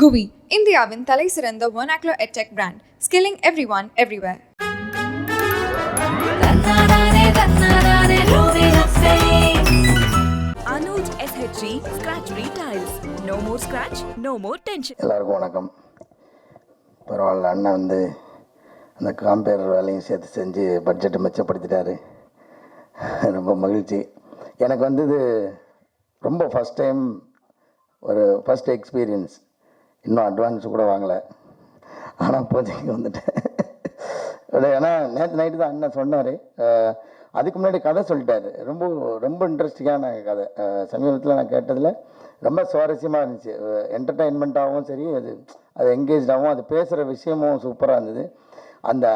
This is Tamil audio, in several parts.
GUI, இந்தியாவின் தலை சிறந்த vernacular edtech brand, skilling everyone, everywhere. Anuj SHG Scratch Retiles. No more scratch, no more tension. எல்லாருக்கும் வணக்கம். பரவாயில்ல, அண்ணன் அந்த காம்பேர் வேலையும் சேர்த்து செஞ்சு பட்ஜெட்டை மிச்சப்படுத்திட்டாரு. ரொம்ப மகிழ்ச்சி. எனக்கு இது ரொம்ப ஃபஸ்ட் டைம், ஒரு ஃபஸ்ட் எக்ஸ்பீரியன்ஸ். இன்னும் அட்வான்ஸ் கூட வாங்கலை, ஆனால் இப்போதைக்கு ஏன்னா நேற்று நைட்டு தான் அண்ணன் சொன்னார். அதுக்கு முன்னாடி கதை சொல்லிட்டாரு. ரொம்ப ரொம்ப இன்ட்ரெஸ்டிங்கான கதை. சமீபத்தில் நான் கேட்டதில் ரொம்ப சுவாரஸ்யமாக இருந்துச்சு. என்டர்டெயின்மெண்ட்டாகவும் சரி, அது என்கேஜாகவும், அது பேசுகிற விஷயமும் சூப்பராக இருந்தது. அந்த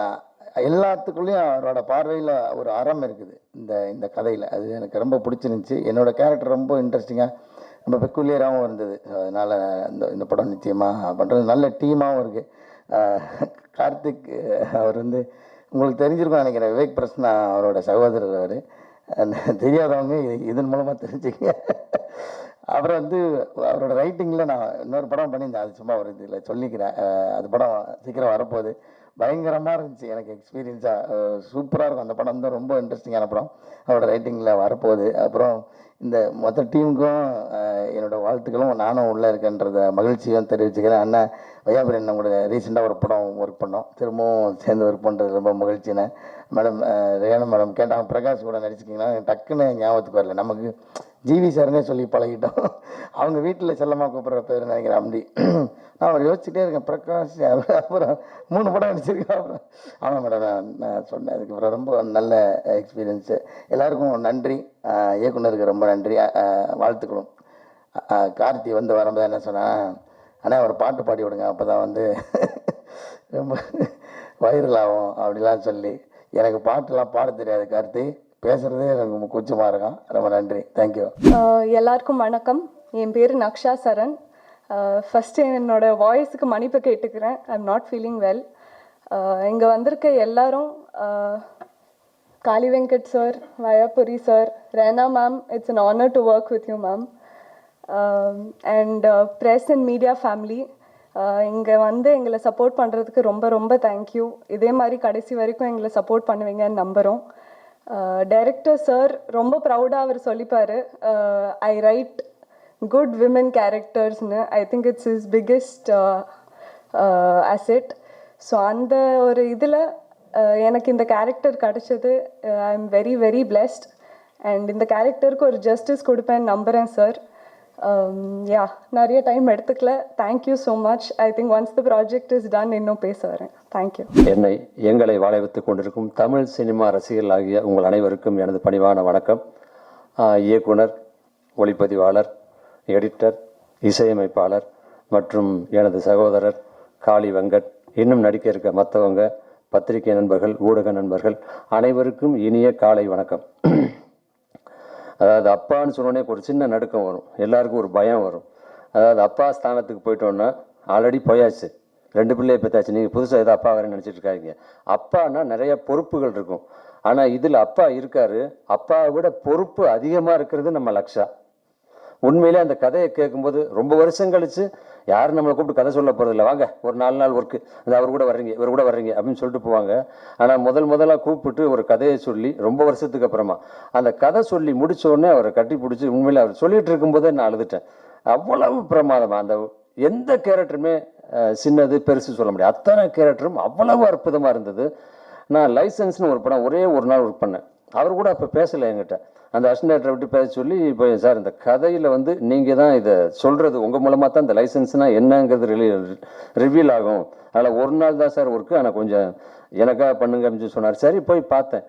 எல்லாத்துக்குள்ளேயும் அவரோட பார்வையில் ஒரு அறம் இருக்குது இந்த கதையில். அது எனக்கு ரொம்ப பிடிச்சிருந்துச்சி. என்னோடய கேரக்டர் ரொம்ப இன்ட்ரெஸ்டிங்காக, ரொம்ப பெக்குலியராகவும் இருந்தது. அதனால் இந்த படம் நிச்சயமாக பண்ணுறது. நல்ல டீமாகவும் இருக்குது. கார்த்திக் அவர் உங்களுக்கு தெரிஞ்சிருக்கும் நினைக்கிறேன். விவேக் பிரசன்னா அவரோட சகோதரர். அவர் தெரியாதவங்க இதன் மூலமாக தெரிஞ்சுக்க. அப்புறம் அவரோட ரைட்டிங்கில் நான் இன்னொரு படம் பண்ணியிருந்தேன். அது சும்மா ஒரு இதில் சொல்லிக்கிறேன். அது படம் சீக்கிரம் வரப்போகுது. பயங்கரமாக இருந்துச்சு. எனக்கு எக்ஸ்பீரியன்ஸாக சூப்பராக இருக்கும். அந்த படம் ரொம்ப இன்ட்ரெஸ்டிங்கான படம். அவரோட ரைட்டிங்கில் வரப்போகுது. அப்புறம் இந்த மொத்த டீமுக்கும் என்னோடய வாழ்த்துக்களும். நானும் உள்ளே இருக்கேன்றத மகிழ்ச்சியும் தெரிவிச்சுக்கிறேன். அண்ணன் வையாபுரி அண்ணன் கூட ரீசெண்டாக ஒரு படம் ஒர்க் பண்ணோம். திரும்பவும் சேர்ந்து ஒர்க் பண்ணுறது ரொம்ப மகிழ்ச்சினே. மேடம் ரேணு மேடம் கேட்டாங்க, பிரகாஷ் கூட நடிச்சிக்கிங்கன்னா டக்குன்னு ஞாபகத்துக்கு வரல. நமக்கு ஜிவி சார்னே சொல்லி பழகிட்டோம். அவங்க வீட்டில் செல்லமாக கூப்பிட்ற பேர் நினைக்கிறேன். அப்படி நான் அவர் யோசிச்சுட்டே இருக்கேன். பிரகாஷ் அப்புறம் 3 படம் நடிச்சிருக்கேன். அப்புறம் ஆமாம் மேடம் நான் சொன்னேன். அதுக்கப்புறம் ரொம்ப நல்ல எக்ஸ்பீரியன்ஸு. எல்லாருக்கும் நன்றி. இயக்குனருக்கு ரொம்ப நன்றி, வாழ்த்துக்களும். கார்த்தி வரும்போது என்ன சொன்னேன், ஆனால் ஒரு பாட்டு பாடி விடுங்க, அப்போ தான் ரொம்ப வைரல் ஆகும் அப்படிலாம் சொல்லி. எனக்கு பாட்டுலாம் பாட தெரியாது கார்த்தி, பேசுகிறதே எனக்கு கூச்சமாக இருக்கும். ரொம்ப நன்றி, தேங்க்யூ. எல்லாருக்கும் வணக்கம். என் பேர் நக்ஷா சரண். ஃபஸ்ட்டு என்னோடய வாய்ஸுக்கு மன்னிப்பு கேட்டுக்கிறேன். I am not feeling well. இங்கே வந்திருக்க எல்லாரும், Kali Venkat sir, Vaiyapuri sir, Rena ma'am, it's an honour to work with you ma'am. And press and media family, இங்கே எங்களை சப்போர்ட் பண்ணுறதுக்கு ரொம்ப ரொம்ப தேங்க்யூ. இதே மாதிரி கடைசி வரைக்கும் எங்களை சப்போர்ட் பண்ணுவீங்கன்னு நம்புகிறோம். டைரக்டர் சார் ரொம்ப ப்ரௌடாக அவர் சொல்லிப்பார், ஐ ரைட் குட் விமன் கேரக்டர்ஸ்னு. I think it's is biggest asset. So அந்த ஒரு இதில் எனக்கு இந்த கேரக்டர் கிடச்சது. I am very very blessed. And இந்த கேரக்டருக்கு ஒரு ஜஸ்டிஸ் கொடுப்பேன்னு நம்புகிறேன் சார். நிறைய டைம் எடுத்துக்கல. Thank you so much. I think once the project is done இன்னும் பேச வரேன். தேங்க்யூ. எங்களை வாழ வைத்துக் கொண்டிருக்கும் தமிழ் சினிமா ரசிகர்கள் ஆகிய உங்கள் அனைவருக்கும் எனது பணிவான வணக்கம். இயக்குனர், ஒளிப்பதிவாளர், எடிட்டர், இசையமைப்பாளர் மற்றும் எனது சகோதரர் காளி வெங்கட், இன்னும் நடிக்க இருக்க மற்றவங்க, பத்திரிகை நண்பர்கள், ஊடக நண்பர்கள் அனைவருக்கும் இனிய காலை வணக்கம். அதாவது அப்பான்னு சொன்னோடனே ஒரு சின்ன நடுக்கம் வரும், எல்லாருக்கும் ஒரு பயம் வரும். அதாவது அப்பா ஸ்தானத்துக்கு போயிட்டோன்னா ஆல்ரெடி போயாச்சு, 2 பிள்ளையை பெற்றாச்சு, நீங்கள் புதுசாக ஏதோ அப்பா வேறு நினச்சிட்டு இருக்காங்க. அப்பானா நிறைய பொறுப்புகள் இருக்கும். ஆனால் இதில் அப்பா இருக்காரு, அப்பாவை விட பொறுப்பு அதிகமாக இருக்கிறது நம்ம லக்ஷா. உண்மையிலே அந்த கதையை கேட்கும்போது ரொம்ப வருஷம் கழிச்சு யாரும் நம்மளை கூப்பிட்டு கதை சொல்ல போகிறதில்ல, வாங்க ஒரு 4 நாள் ஒர்க்கு, அவர் கூட வர்றீங்க, இவர் கூட வர்றீங்க அப்படின்னு சொல்லிட்டு போவாங்க. ஆனால் முதலாக கூப்பிட்டு ஒரு கதையை சொல்லி ரொம்ப வருஷத்துக்கு அப்புறமா அந்த கதை சொல்லி முடித்தோடனே அவரை கட்டி பிடிச்சி, உண்மையிலே அவர் சொல்லிட்டு இருக்கும்போதே நான் அழுதுட்டேன். அவ்வளவு பிரமாதமாக அந்த எந்த கேரக்டருமே சின்னது பெருசு சொல்ல முடியாது, அத்தனை கேரக்டரும் அவ்வளவு அற்புதமாக இருந்தது. நான் லைசன்ஸ்னு ஒரு படம் ஒரே ஒரு நாள் ஒர்க் பண்ணேன். அவர் கூட அப்போ பேசலை என்கிட்ட. அந்த அசிஸ்டன்டை விட்டு பேச சொல்லி, இப்போ சார் இந்த கதையில் நீங்கள் தான் இதை சொல்கிறது, உங்கள் மூலமாக தான் இந்த லைசன்ஸ்னால் என்னங்கிறது ரிவீல் ஆகும், அதில் ஒரு நாள் தான் சார் ஒர்க்கு, ஆனால் கொஞ்சம் எனக்காக பண்ணுங்க அப்படின்னு சொன்னார். சரி போய் பார்த்தேன்.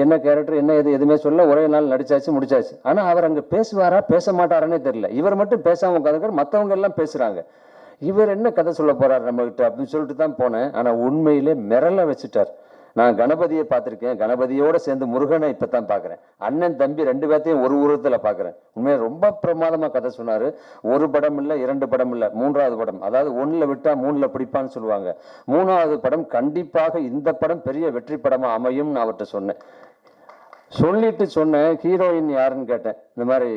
என்ன கேரக்டர் என்ன எதுவுமே சொல்ல, ஒரே நாள் நடிச்சாச்சு, முடிச்சாச்சு. ஆனால் அவர் அங்கே பேசுவாரா பேச மாட்டாரானே தெரியல. இவர் மட்டும் பேசாமல் உட்காந்துக்கார், மற்றவங்க எல்லாம் பேசுகிறாங்க. இவர் என்ன கதை சொல்ல போகிறார் நம்மகிட்ட அப்படின்னு சொல்லிட்டு தான் போனேன். ஆனால் உண்மையிலே மிரள வச்சுட்டார். நான் கணபதியை பார்த்துருக்கேன், கணபதியோடு சேர்ந்து முருகனை இப்போ தான் பார்க்குறேன். அண்ணன் தம்பி 2 பேர்த்தையும் ஒரு உருவத்தில் பார்க்குறேன். உண்மையாக ரொம்ப பிரமாதமாக கதை சொன்னார். ஒரு படம் இல்லை, 2 படம் இல்லை, 3வது படம். அதாவது 1ல் விட்டால் 3ல் பிடிப்பான்னு சொல்லுவாங்க. 3வது படம் கண்டிப்பாக இந்த படம் பெரிய வெற்றி படமாக அமையும் நான் அவர்கிட்ட சொன்னேன். சொல்லிட்டு சொன்னேன், ஹீரோயின் யாருன்னு கேட்டேன். இந்த மாதிரி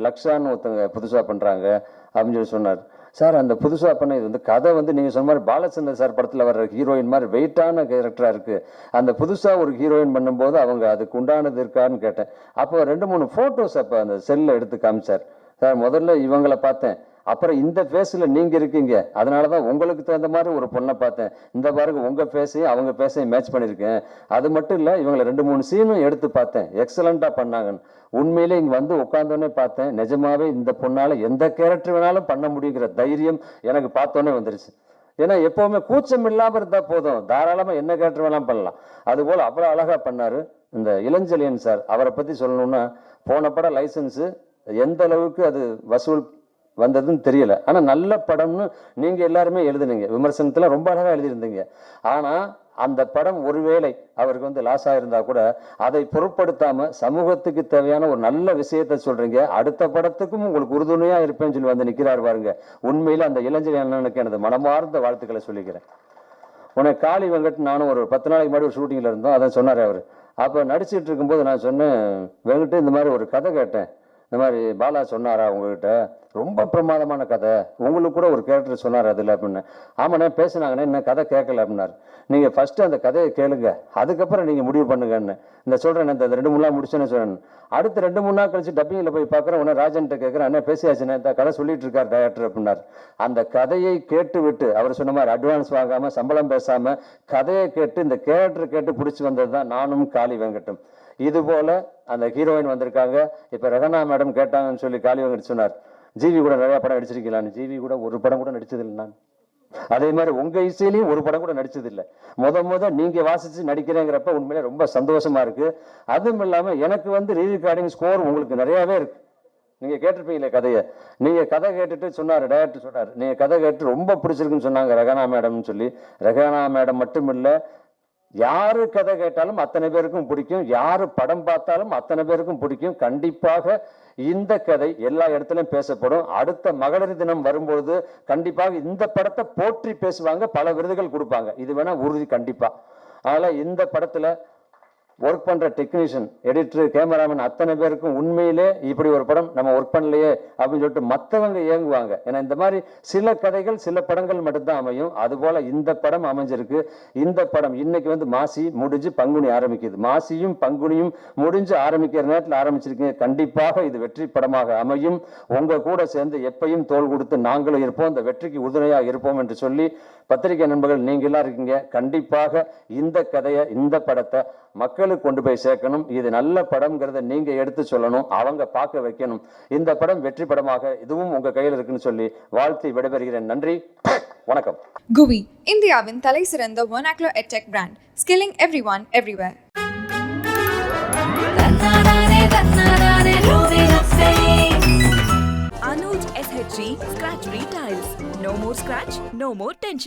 லக்ஷான்னு ஒருத்தங்க புதுசாக பண்ணுறாங்க அப்படின்னு சொல்லி சொன்னார். சார் அந்த புதுசாக பண்ண இது வந்து கதை வந்து நீங்கள் சொன்ன மாதிரி பாலச்சந்தர் சார் படத்தில் வர்ற ஹீரோயின் மாதிரி வெயிட்டான கேரக்டராக இருக்குது. அந்த புதுசாக ஒரு ஹீரோயின் பண்ணும்போது அவங்க அதுக்கு உண்டானது இருக்கான்னு கேட்டேன். அப்போ 2-3 ஃபோட்டோஸ் அப்போ அந்த செல்லில் எடுத்து காமிச்சார். சார் முதல்ல இவங்களை பார்த்தேன், அப்புறம் இந்த ஃபேஸில் நீங்கள் இருக்கீங்க, அதனால தான் உங்களுக்கு தகுந்த மாதிரி ஒரு பொண்ணை பார்த்தேன், இந்த பாருங்க உங்கள் ஃபேஸையும் அவங்க ஃபேஸையும் மேட்ச் பண்ணியிருக்கேன். அது மட்டும் இல்லை, இவங்களை 2-3 சீனும் எடுத்து பார்த்தேன், எக்ஸலண்ட்டாக பண்ணாங்கன்னு. உண்மையிலே இங்கே வந்து உட்காந்தோடனே பார்த்தேன், நிஜமாவே இந்த பொண்ணால் எந்த கேரக்டர் வேணாலும் பண்ண முடியுங்கிற தைரியம் எனக்கு பார்த்தோன்னே வந்துருச்சு. ஏன்னா எப்போவுமே கூச்சம் இல்லாமல் இருந்தால் போதும், தாராளமாக என்ன கேரக்டர் வேணாலும் பண்ணலாம். அதுபோல் அவ்வளோ அழகாக பண்ணார். இந்த இளஞ்செழியன் சார், அவரை பற்றி சொல்லணும்னா, போன படம் லைசன்ஸு எந்த அளவுக்கு அது வசூல் வந்ததுன்னு தெரியல, ஆனால் நல்ல படம்னு நீங்கள் எல்லாருமே எழுதுனீங்க, விமர்சனத்தில் ரொம்ப அழகாக எழுதியிருந்தீங்க. ஆனால் அந்த படம் ஒருவேளை அவருக்கு வந்து லாஸ் ஆகிருந்தா கூட அதை பொருட்படுத்தாமல் சமூகத்துக்கு தேவையான ஒரு நல்ல விஷயத்த சொல்கிறீங்க. அடுத்த படத்துக்கும் உங்களுக்கு உறுதுணையாக இருப்பேன்னு சொல்லி வந்து நிற்கிறார் பாருங்க. உண்மையில் அந்த இளைஞர் அண்ணனுக்கு எனது மனமார்ந்த வாழ்த்துக்களை சொல்லிக்கிறேன். உனக்கு காளி வெங்கட் நானும் ஒரு 10 நாளைக்கு முன்னாடி ஒரு ஷூட்டிங்கில் இருந்தோம், அதான் சொன்னார் அவர். அப்போ நடிச்சிட்டு இருக்கும்போது நான் சொன்னேன், வெங்கட்டு இந்த மாதிரி ஒரு கதை கேட்டேன், இந்த மாதிரி பாலா சொன்னாரா உங்ககிட்ட, ரொம்ப பிரமாதமான கதை, உங்களுக்கு கூட ஒரு கேரக்டர் சொன்னார் அதில் அப்படின்னு. ஆமாண்ணே பேசினாங்கண்ணே, என்ன கதை கேட்கல அப்படின்னாரு. நீங்கள் ஃபஸ்ட்டு அந்த கதையை கேளுங்க, அதுக்கப்புறம் நீங்கள் முடிவு பண்ணுங்கன்னு. இந்த சொல்கிறேன், இந்த 2-3 நாள் முடிச்சேன்னு சொல்கிறேன். அடுத்து 2-3 நாள் கழிச்சு டப்பிங்கில் போய் பார்க்குறேன், உடனே ராஜன்கிட்ட கேட்குறேன், அண்ணே பேசியாச்சுண்ணே, இந்த கதை சொல்லிட்டு இருக்கார் டைரக்டர் அப்படின்னாரு. அந்த கதையை கேட்டு விட்டு அவர் சொன்ன மாதிரி அட்வான்ஸ் வாங்காமல் சம்பளம் பேசாமல் கதையை கேட்டு இந்த கேரக்டர் கேட்டு பிடிச்சி வந்தது தான் நானும் காளி வெங்கட்டும். இது போல அந்த ஹீரோயின் வந்திருக்காங்க. இப்போ ரெஹனா மேடம் கேட்டாங்கன்னு சொல்லி காளி வெங்கட் சொன்னார், ஜிவி கூட நிறையா படம் நடிச்சிருக்கீங்களான்னு. ஜிவி கூட ஒரு படம் கூட நடிச்சதில்லை நான். அதே மாதிரி உங்கள் இசையிலையும் ஒரு படம் கூட நடிச்சதில்லை. முத நீங்கள் வாசித்து நடிக்கிறேங்கிறப்ப உண்மையிலே ரொம்ப சந்தோஷமாக இருக்குது. அதுவும் இல்லாமல் எனக்கு வந்து ரீரெக்கார்டிங் ஸ்கோர் உங்களுக்கு நிறையாவே இருக்குது. நீங்கள் கேட்டிருப்பீங்களே கதையை, நீங்கள் கதை கேட்டுட்டு சொன்னார், டைரக்டர் சொன்னார், நீங்கள் கதை கேட்டு ரொம்ப பிடிச்சிருக்குன்னு சொன்னாங்க ரெஹனா மேடம்னு சொல்லி. ரெஹனா மேடம் மட்டும் இல்லை, யாரு கதை கேட்டாலும் அத்தனை பேருக்கும் பிடிக்கும், யாரு படம் பார்த்தாலும் அத்தனை பேருக்கும் பிடிக்கும். கண்டிப்பாக இந்த கதை எல்லா இடத்துலையும் பேசப்படும். அடுத்த மகளிர் தினம் வரும்பொழுது கண்டிப்பாக இந்த படத்தை போற்றி பேசுவாங்க, பல விருதுகள் கொடுப்பாங்க, இது வேணா உறுதி கண்டிப்பா. அதனால இந்த படத்துல ஒர்க் பண்ற டெக்னீஷியன், எடிட்டர், கேமராமேன் அத்தனை பேருக்கும் உண்மையிலே இப்படி ஒரு படம் நம்ம ஒர்க் பண்ணலையே அப்படின்னு சொல்லிட்டு மற்றவங்க ஏங்குவாங்க. ஏன்னா இந்த மாதிரி சில கதைகள் சில படங்கள் மட்டும்தான் அமையும். அதுபோல இந்த படம் அமைஞ்சிருக்கு. இந்த படம் இன்னைக்கு வந்து மாசி முடிஞ்சு பங்குனி ஆரம்பிக்குது. மாசியும் பங்குனியும் முடிஞ்சு ஆரம்பிக்கிற நேரத்தில் ஆரம்பிச்சிருக்கீங்க. கண்டிப்பாக இது வெற்றி படமாக அமையும். உங்க கூட சேர்ந்து எப்பையும் தோள் கொடுத்து நாங்களும் இருப்போம், இந்த வெற்றிக்கு உறுதுணையாக இருப்போம் என்று சொல்லி பத்திரிகை நண்பர்கள் நீங்க எல்லாம் இருக்கீங்க. கண்டிப்பாக இந்த கதையை, இந்த படத்தை மக்களுக்கு கொண்டு போய் சேர்க்கணும். இது நல்ல படம்ங்கிறத நீங்க எடுத்து சொல்லணும், அவங்க பார்க்க வைக்கணும். இந்த படம் வெற்றி படமாக இதுவும் உங்க கையில் இருக்குன்னு சொல்லி வாழ்த்தி விடைபெறுகிறேன். நன்றி, வணக்கம். GUVI, இந்தியாவின் தலை சிறந்த vernacular edtech brand, skilling everyone everywhere. Anuj SHG Scratch Retiles. No more scratch, no more tension.